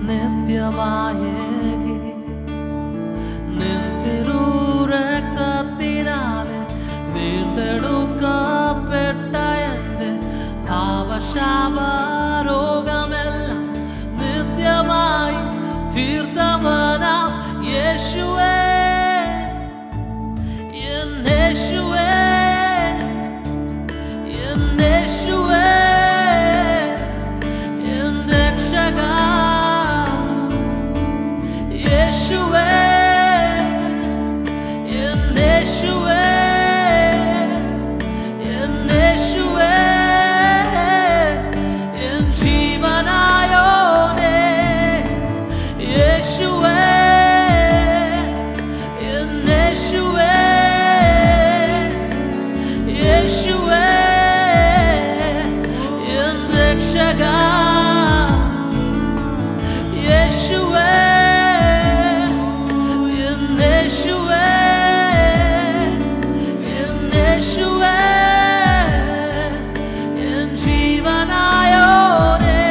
നിത്യമായേകി നിൻ തിരുരക്തത്തിനാലെ വീണ്ടെടുക്കപ്പെട്ട എൻ്റെ പാപശാപരോഗമെല്ലാം നിത്യമായി തീർത്തവനാം യേശുവേ, എൻ യേശുവേ, എൻ യേശുവേ, എൻ രക്ഷകാ യേശുവേ, എൻ യേശുവേ, എൻ യേശുവേ, എൻ ജീവനായോനേ യേശുവേ, എൻ യേശുവേ, യേശുവേ, എൻ രക്ഷകാ യേശുവേ, എൻ യേശുവേ, എൻ യേശുവേ, എൻ ജീവനായോനേ.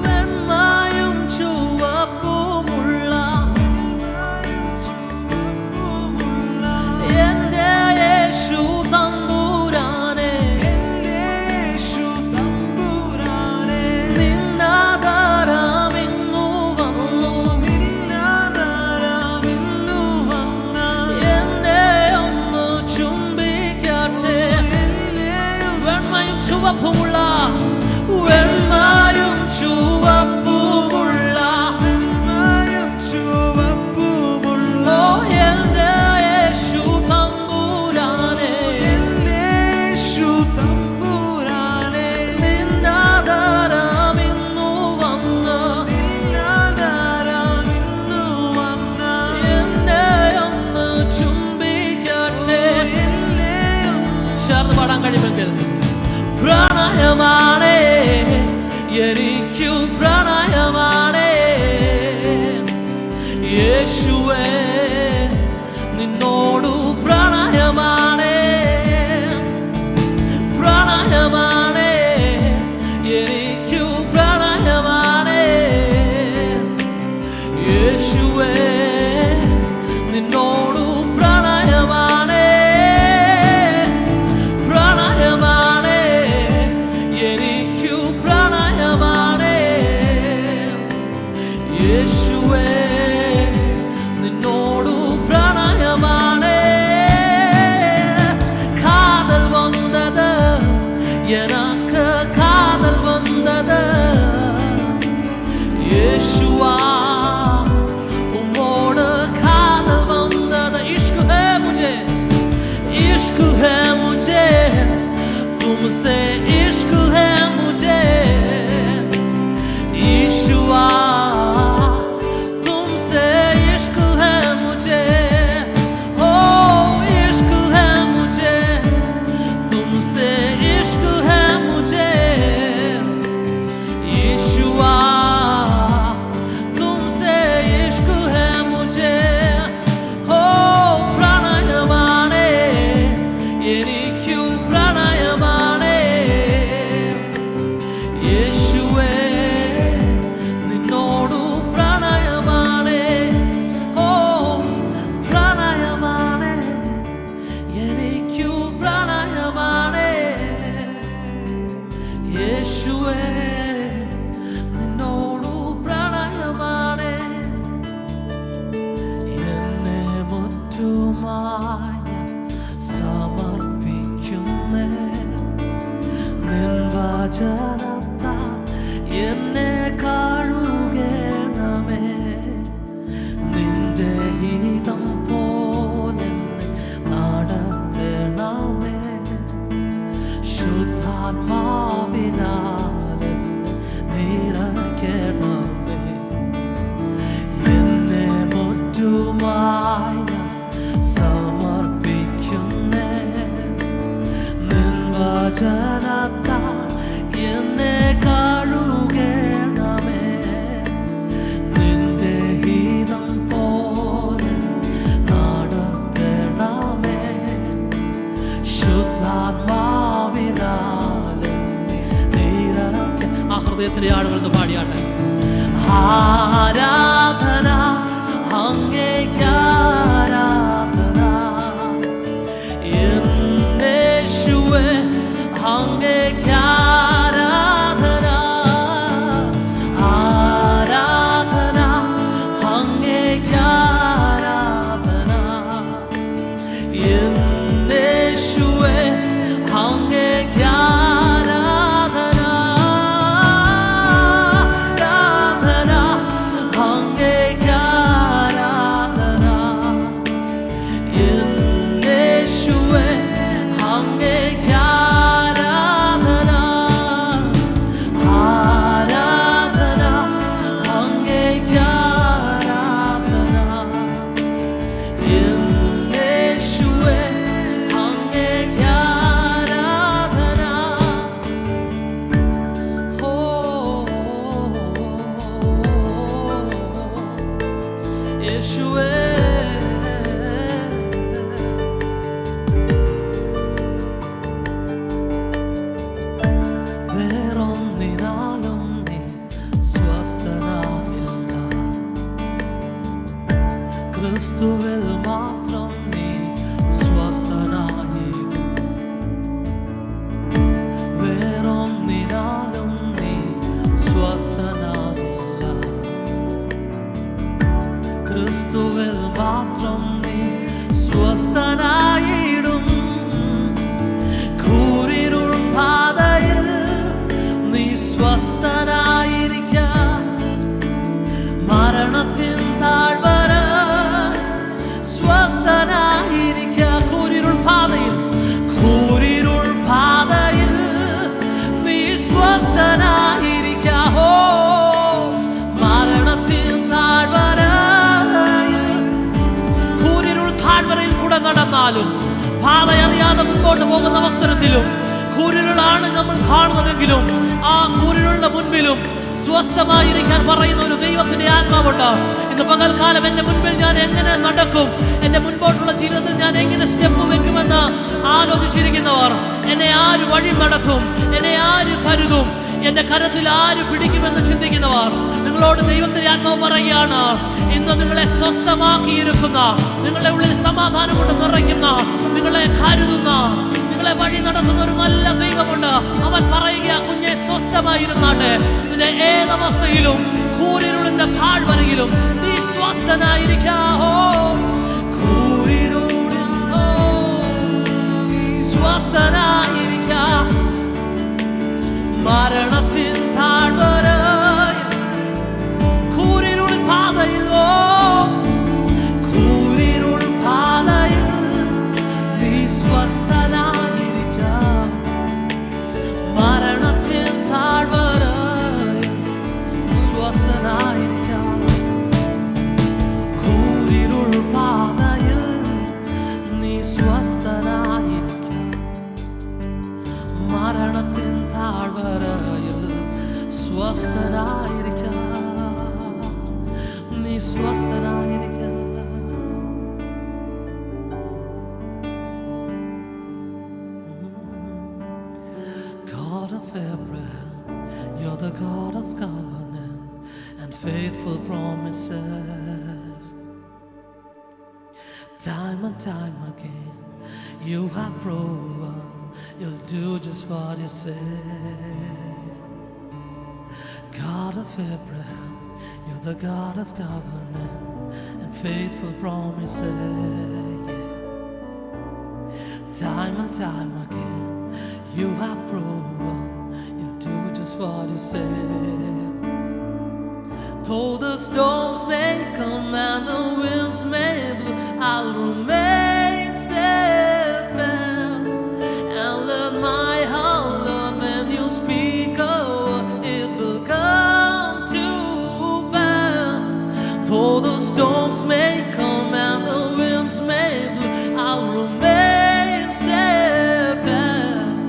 വെണ്മയും ചുവപ്പുമുള്ള എൻ്റെ യേശു തമ്പുരാനെ, നിന്നാദാരമിന്നു വന്നു, എന്നെ ഒന്ന് ചുംബിക്കട്ടെ. വെണ്മയും ചുവപ്പുമുള്ള, വെണ്മയും ചുവപ്പുമുള്ള, ഓ എൻ്റെ യേശു തമ്പുരാനെ, നിന്നാദാരമിന്നു വന്ന്, എന്നെ ഒന്ന് ചുംബിക്കട്ടെ. ചേർന്ന് പാടാൻ കഴിയുമെങ്കിൽ പ്രണയമാണേ എനിക്കു പ്രണയമാണേ യേശുവേ, നിന്നോടു പ്രണയമാണേ, പ്രണയമാണേ എനിക്കു പ്രണയമാണേ യേശുവേ, നിന്നോടു പ്രണയമാണേ, പ്രണയമാണേ എനിക്കു പ്രണയമാണേ യേശുവേ, നിന്നോടു പ്രണയമാണേ. കാതൽ വന്നത് எனக்கு காதல் வந்தது യേശുവാ, உம்மோடு காதல் வந்தது. इश्क है मुझे, इश्क है मुझे, तुमसे इश्क है मुझे ईशुआ, तुमसे इश्क है मुझे, ओ इश्क है मुझे, तुमसे इश्क है मुझे ईशुआ, तुमसे इश्क है मुझे, ओ प्रणयमाने എനിക്കു പ്രണയമാണേ യേശുവേ, നിന്നോടു പ്രണയമാണേ, ഓ പ്രണയമാണേ എനിക്കു പ്രണയമാണേ യേശുവേ, നിന്നോടു പ്രണയമാണേ. എന്നെ മുറ്റുമായി സമർപ്പിക്കുന്നേ, നിൻ വചനത്താൽ എന്നെ കഴുകണമേ, നിന്റെ ഹിതം പോലെ നടത്തണമേ, ശുദ്ധാത്മാവിനാൽ ഹൃദയത്തിന്റെ ആഴങ്ങളിൽ നിന്ന് പാടിയാട്ടെ. ആരാധന അങ്ങേക്ക് ആരാധന, യേശുവേ അങ്ങേക്ക് ആരാധന, ആരാധന അങ്ങേക്ക് ആരാധന, യേശുവേ അങ്ങേക്ക് ആരാധന, ആരാധന അങ്ങേക്ക് ആരാധന, യേശുവേ അങ്ങേക്ക് ആരാധന, ആരാധന അങ്ങേക്ക് ആരാധന, യേശുവേ അങ്ങേക്ക് ആരാധന. ഓ യേശുവേ, വേറൊന്നിനാലും നീ സ്വസ്ഥനാകില്ല, ക്രിസ്തുവിൽ മാത്രം നീ സ്വസ്ഥനായിരിക്കും. വേറൊന്നിനാലും നീ സ്വസ്ഥനാകില്ല, ക്രിസ്തുവിൽ മാത്രം നീ സ്വസ്ഥനായിടും. കൂരിരുൾ പാതയിൽ നീ സ്വസ്ഥനായിരിക്കാം, മരണത്തിൻ താഴ്വര സ്വസ്ഥനായിരിക്കാം. കൂരിരുൾ പാതയിൽ, കൂരിരുൾ പാതയിൽ നീ സ്വസ്ഥനായിരിക്കാം. ഓ മരണത്തിൻ താഴ്വരയിൽ, കൂരിരുൾ താഴ്വരയിൽ കൂടെ നടന്നാലും, പാതയറിയാതെ മുമ്പോട്ട് പോകുന്ന അവസരത്തിലും, കൂരിരുളാണ് നമ്മൾ കാണുന്നതെങ്കിലും ആ കൂരിരുളിന്റെ മുൻപിലും സ്വസ്ഥമായിരിക്കാൻ പറയുന്ന ഒരു ദൈവത്തിന്റെ ആത്മാവുണ്ട്. ഇന്ന് പകൽക്കാലം എന്റെ മുൻപിൽ ഞാൻ എങ്ങനെ നടക്കും, എന്റെ മുൻപോട്ടുള്ള ജീവിതത്തിൽ ഞാൻ എങ്ങനെ സ്റ്റെപ്പ് വെക്കുമെന്ന് ആലോചിച്ചിരിക്കുന്നവർ, എന്നെ ആര് വഴി നടത്തും, എന്നെ ആര് കരുതും, എന്റെ കരത്തിൽ ആര് പിടിക്കുമെന്ന് ചിന്തിക്കുന്നവർ, നിങ്ങളോട് ദൈവത്തിന്റെ ആത്മാവ് പറയുകയാണ്, ഇന്ന് നിങ്ങളെ സ്വസ്ഥമാക്കിയിരിക്കുന്ന, നിങ്ങളുടെ ഉള്ളിൽ സമാധാനം കൊണ്ട് നിറയ്ക്കുന്ന, നിങ്ങളെ കരുതുന്ന, നിങ്ങളെ വഴി നടത്തുന്ന ഒരു നല്ല ദൈവമുണ്ട്. അവൻ പറയുക, കുഞ്ഞെ സ്വസ്ഥമായിരുന്നാട്ടെ, നിന്റെ ഏതവസ്ഥയിലും കൂരിരുളിന്റെ താഴ്വരയിലും നീ സ്വസ്ഥനായിരിക്കാവോ. കൂരിരുളിൽ സ്വസ്ഥനായിരിക്കാം, മരണത്തിൻ താഴ്വരയിൽ, കൂരിരുൾ പാതയിലോ, കൂരിരുൾ പാതയിൽ നീ സ്വസ്ഥനായിരിക്കാം, മരണത്തിൻ താഴ്വരയിൽ സ്വസ്ഥനായിരിക്കാം. കൂരിരുൾ പാതയിൽ നീ സ്വസ്ഥനായിരിക്കാം, മരണത്തിൻ താഴ്വരയിൽ സ്വസ്ഥനായിരിക്കാം, നീ സ്വസ്ഥനായിരിക്കാം. God of Abraham, you're the God of covenant and faithful promises. Time and time again, you have proven you'll do just what you say. God of Abraham, you're the God of covenant and faithful promises. Time and time again, you have proven you'll do just what you say. Though the storms may come and the winds may blow, I'll remain steadfast and let my heart learn when you speak a word, it will come to pass. Though the storms may come and the winds may blow, I'll remain steadfast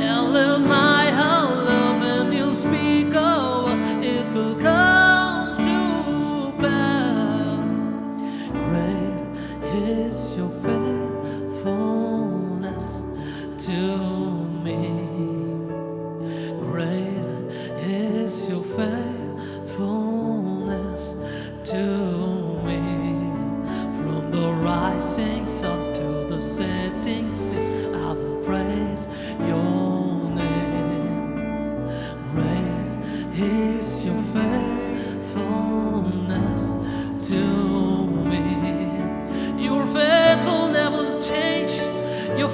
and let my heart learn when you speak a word, it will come to pass. Great is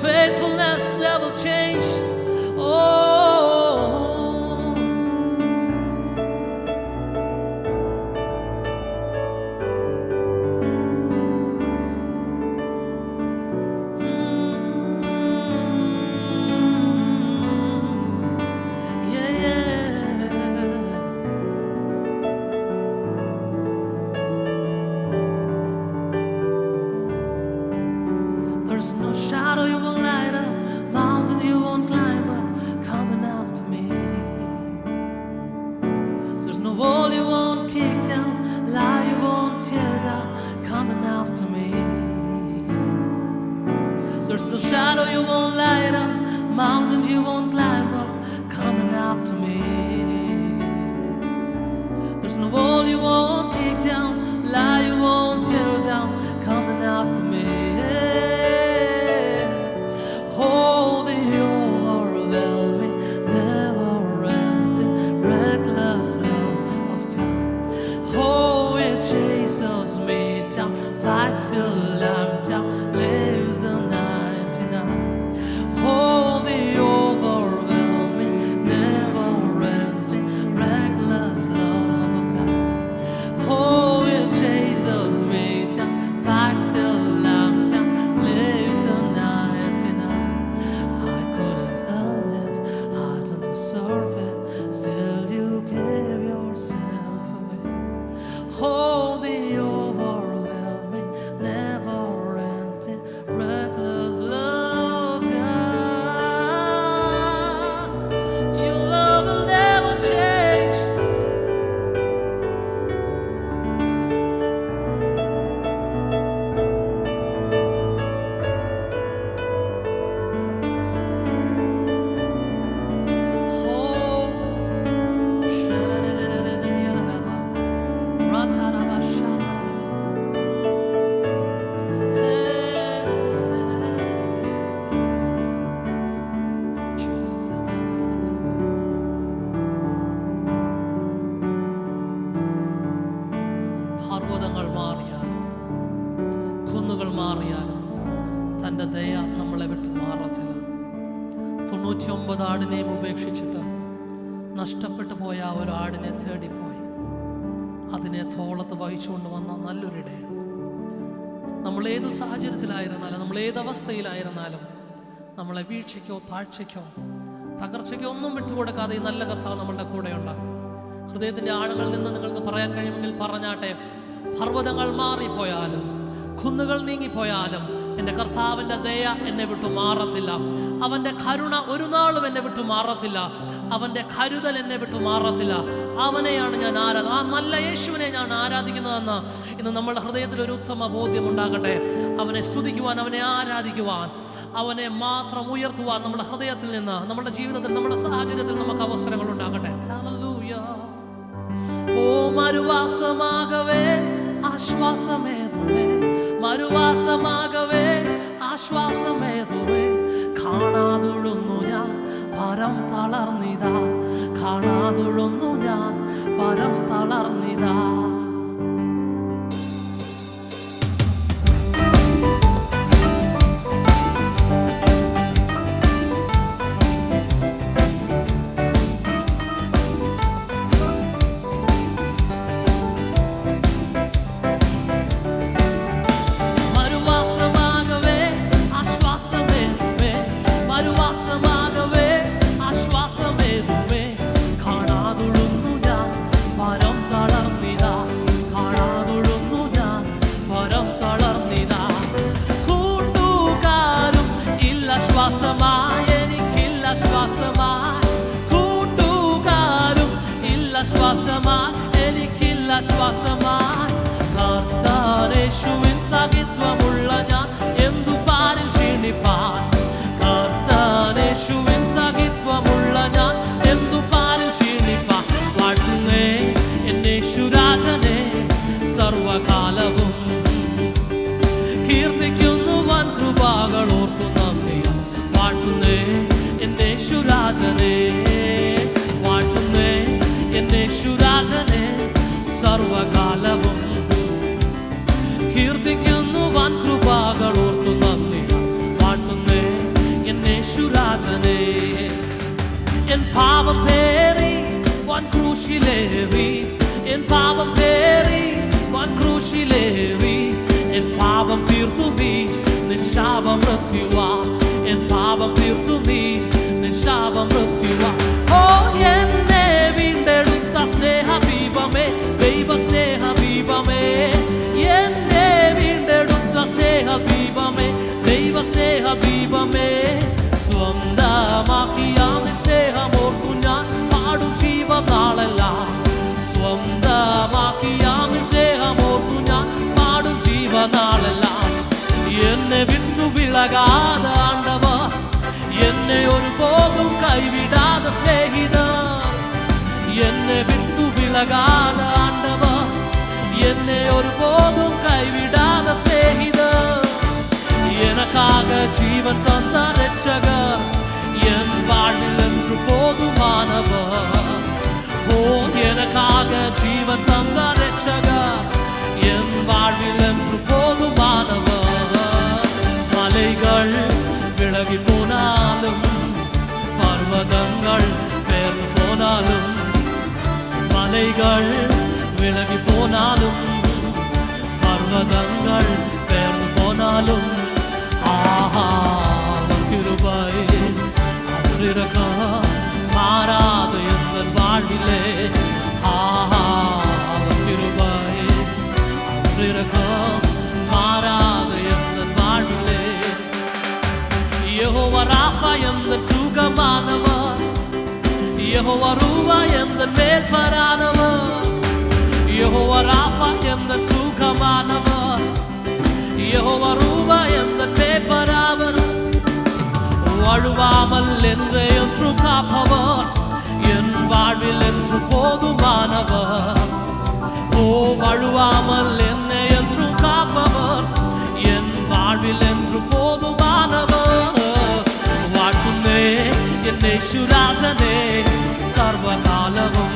faithfulness never change. Oh, there's no shadow you won't light up, mountain you won't climb up, coming after me. There's no wall you won't kick down, lie you won't tear down, coming after me. There's no shadow you won't light up, mountains you won't climb up, coming after me. There's no wall you won't kick down, lie you won't tear down, coming after me. Oh, the overwhelming, never-ending, reckless love of God. Oh, it chases me down, fights till I'm down, lives the 99. Oh, the overwhelming, never-ending, reckless love of God. Oh, it chases me down, fights till I'm down, lives the 99. I couldn't earn it, I don't deserve it, still you gave yourself away. Oh, the overwhelming, never-ending, reckless love of God. Your love will never change. Oh, Jesus, പർവ്വതങ്ങൾ മാറിയാലും കുന്നുകൾ മാറിയാലും തൻ്റെ ദയ നമ്മളെ വിട്ടു മാറത്തില്ല. 99 ആടിനെയും ഉപേക്ഷിച്ചിട്ട് നഷ്ടപ്പെട്ടു പോയ ആ ഒരു ആടിനെ തേടിപ്പോയി അതിനെ തോളത്ത് വഹിച്ചുകൊണ്ട് വന്ന നല്ലൊരിടയൻ. നമ്മൾ ഏതു സാഹചര്യത്തിലായിരുന്നാലും, നമ്മൾ ഏതവസ്ഥയിലായിരുന്നാലും, നമ്മളെ വീഴ്ചയ്ക്കോ താഴ്ചയ്ക്കോ തകർച്ചയ്ക്കോ ഒന്നും വിട്ടുകൊടുക്കാതെ ഈ നല്ല കർത്താവ് നമ്മളുടെ കൂടെയുണ്ട്. ഹൃദയത്തിൻ്റെ ആഴങ്ങളിൽ നിന്ന് നിങ്ങൾക്ക് പറയാൻ കഴിയുമെങ്കിൽ പറഞ്ഞാട്ടെ, പർവ്വതങ്ങൾ മാറിപ്പോയാലും കുന്നുകൾ നീങ്ങിപ്പോയാലും എൻ്റെ കർത്താവിൻ്റെ ദയ എന്നെ വിട്ടു മാറത്തില്ല. അവൻ്റെ കരുണ ഒരു നാളും എന്നെ വിട്ടു മാറത്തില്ല. അവൻ്റെ കരുതൽ എന്നെ വിട്ടു മാറത്തില്ല. അവനെയാണ് ഞാൻ ആ നല്ല യേശുവിനെ ഞാൻ ആരാധിക്കുന്നതെന്ന് ഇന്ന് നമ്മുടെ ഹൃദയത്തിൽ ഒരു ഉത്തമ ബോധ്യം ഉണ്ടാകട്ടെ. അവനെ സ്തുതിക്കുവാൻ, അവനെ ആരാധിക്കുവാൻ, അവനെ മാത്രം ഉയർത്തുവാൻ നമ്മുടെ ഹൃദയത്തിൽ നിന്ന്, നമ്മുടെ ജീവിതത്തിൽ, നമ്മുടെ സാഹചര്യത്തിൽ നമുക്ക് അവസരങ്ങൾ ഉണ്ടാകട്ടെ. ഹല്ലേലൂയ. ഓ മരുവാസമാകവേ ആശ്വാസമേതുവേ, മരുവാസമാകവേ ആശ്വാസമേതുവേ, കാണാതൊഴുന്നു ഞാൻ പരം തളർന്നിതാ, കാണാതൊഴുന്നു ഞാൻ പരം തളർന്നിതാ. എനിക്കില്ല ശ്വാസമായി, കൂട്ടുകാരും ഇല്ല ശ്വാസമായി, എനിക്കില്ല ശ്വാസമായി. കർത്താനേശുവിൻ സഹിത്വമുള്ള ഞാൻ എന്തു പാരിൽ ക്ഷീണിപ്പാൻ, കർത്താനേശുവിൻ സഹിത്വമുള്ള ഞാൻ എന്തു പാരിൽ ക്ഷീണിപ്പാൻ. വാഴ്ത്തുന്നേ എന്നേശുരാജനെ സർവകാലവും, കീർത്തിക്കുന്നു വൻ കൃപകൾ ഓർത്തു നന്ദി. വാഴ്ത്തുന്നേ എന്നേശുരാജനെ, വാഴ്ത്തുന്നേ എന്നേശുരാജനെ സർവകാലവും, കീർത്തിക്കുന്നു വൻ കൃപകൾ ഓർത്തു നന്ദി. വാഴ്ത്തുന്നേ ക്രൂശിലേറി എൻ പാപം പേറി വൻ ക്രൂശിലേറി എൻ പാപം തീർത്തു നീ നിൻ ശാപം മൃത്യുവാ എൻ പാപം തീർത്തു നീ നിൻ ശാപം മൃത്യുവാ ഓ എന്നെ വീണ്ടെടുത്ത സ്നേഹദീപമേ ദൈവ സ്നേഹദീപമേ എന്നെ വീണ്ടെടുത്ത സ്നേഹദീപമേ ദൈവ സ്നേഹദീപമേ സ്വന്തമാക്കിയ നിൻ സ്നേഹമോർത്തു ഞാൻ പാടും ജീവനാളെല്ലാം സ്വന്തമാക്കിയ നിൻ സ്നേഹമോർത്തു ഞാൻ പാടും ജീവനാളെല്ലാം എന്നെ വിട്ടു വിളകാതെ ആണ്ടവർ എന്നെ ഒരുപോലും കൈവിടാതെ സ്നേഹിതർ എന്നെ വിട്ടു വിളകാതെ ആണ്ടവർ എന്നെ ഒരുപോലും കൈവിടാതെ സ്നേഹിതർ எனக்காக ஜீவன் தந்த ரட்சகர் என் வாழ்வில் என்று போதுமானவர் ஓ எனக்காக ஜீவன் தந்த ரட்சகர் என் வாழ்வில் என்று போதுமானவர் மலைகள் விலகி போனாலும் பர்வதங்கள் பெயர்ந்து போனாலும் மலைகள் விலகி போனாலும் பர்வதங்கள் பெயர்ந்து போனாலும் கிருபை மாறாத எங்கள் வாழ்விலே கிருபை மாறாத எங்கள் வாழ்விலே யெகோவா ராஃபா எங்கள் சுகமானவர் யெகோவா ரூவா எங்கள் மேல்பரானவர் யெகோவா ராஃபா எங்கள் சுகமானவர் யெகோவா ரூவா எங்கள் மேல்பராவர் வழுவாமல் என்றே என்றும் காப்பவர் என் வாழ்வில் என்று போதுமானவர் ஓ வழுவாமல் என்னை என்றும் காப்பவர் என் வாழ்வில் என்று போதுமானவர் வாழ்த்துமே என் യേശുരാജനെ സർവകാലവും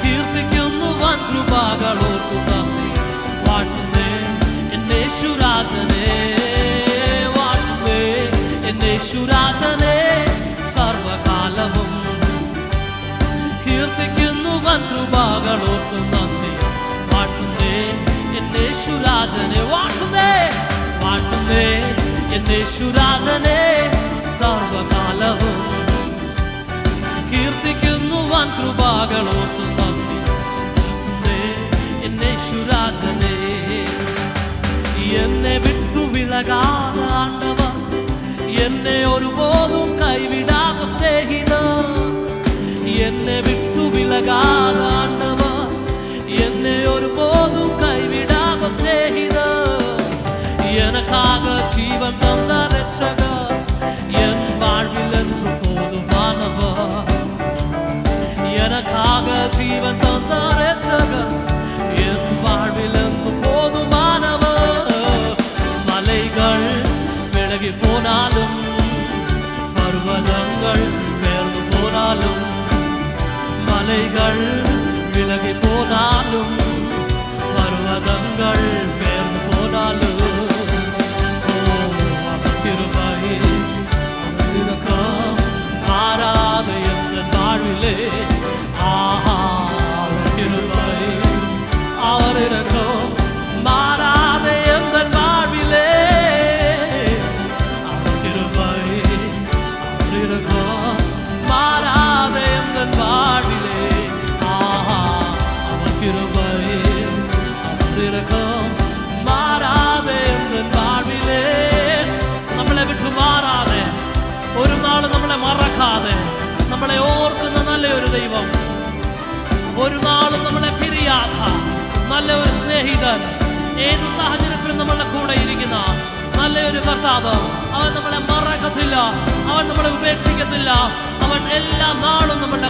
കീർത്തിക്കുന്നു വൻ കൃപകൾ ഓർത്തു നന്ദി വാഴ്ത്തുന്നേ എൻ യേശുരാജനെ യേശുരാജനെ സർവകാലവും കീർത്തിക്കുന്നു വൻ കൃപകൾ ഓർത്തു നന്ദി വാഴ്ത്തുന്നേ എൻ യേശുരാജനെ വാഴ്ത്തുന്നേ വാഴ്ത്തുന്നേ എൻ യേശുരാജനെ സർവകാലവും കീർത്തിക്കുന്നു വൻ കൃപകൾ ഓർത്തു നന്ദി വാഴ്ത്തുന്നേ എൻ യേശുരാജനെ എന്നെ വിട്ടു വിലകാതെ ആണ്ടവർ എന്നെ ഒരുപോലും കൈവിടാതെ സ്നേഹിതർ എന്നെ വിട്ടു വിലകാതെ ആണ്ടവർ എന്നെ ഒരുപോലും കൈവിടാതെ സ്നേഹിതർ எனக்காக ജീവൻ തന്ന രക്ഷകർ എൻ வாழ்வில் என்று போதுமானவர் எனக்காக ജീവൻ തന്ന രക്ഷകർ എൻ வாழ்வில் என்று போதுமானவர் மலைகள் விலகி போனாலும் பர்வதங்கள் பெயர்ந்து போனாலும் மலைகள் விலகி போனாலும் பர்வதங்கள் பெயர்ந்து போனாலும் கிருபை மாறாத எங்கள் வாழ்விலே கிருபை அவர் இருக்கும் மாறாத எங்கள் வாழ்விலே மாறாத எங்கள் வாழ்விலே அவர் கிருபை மாறாத எங்கள் வாழ்விலே നമ്മളെ വിട്ടു മാറാതെ ഒരു നാൾ നമ്മളെ മറക്കാതെ നമ്മളെ ഓർക്കുന്ന നല്ലൊരു ദൈവം ഒരു നാളും നമ്മളെ പിരിയാത്ത നല്ല ഒരു സ്നേഹിതൻ ഏത് സാഹചര്യത്തിലും നമ്മളുടെ കൂടെ ഇരിക്കുന്ന നല്ലൊരു കർത്താവ് അവൻ നമ്മളെ മറക്കത്തില്ല അവൻ നമ്മളെ ഉപേക്ഷിക്കത്തില്ല അവൻ എല്ലാ നാളും നമ്മുടെ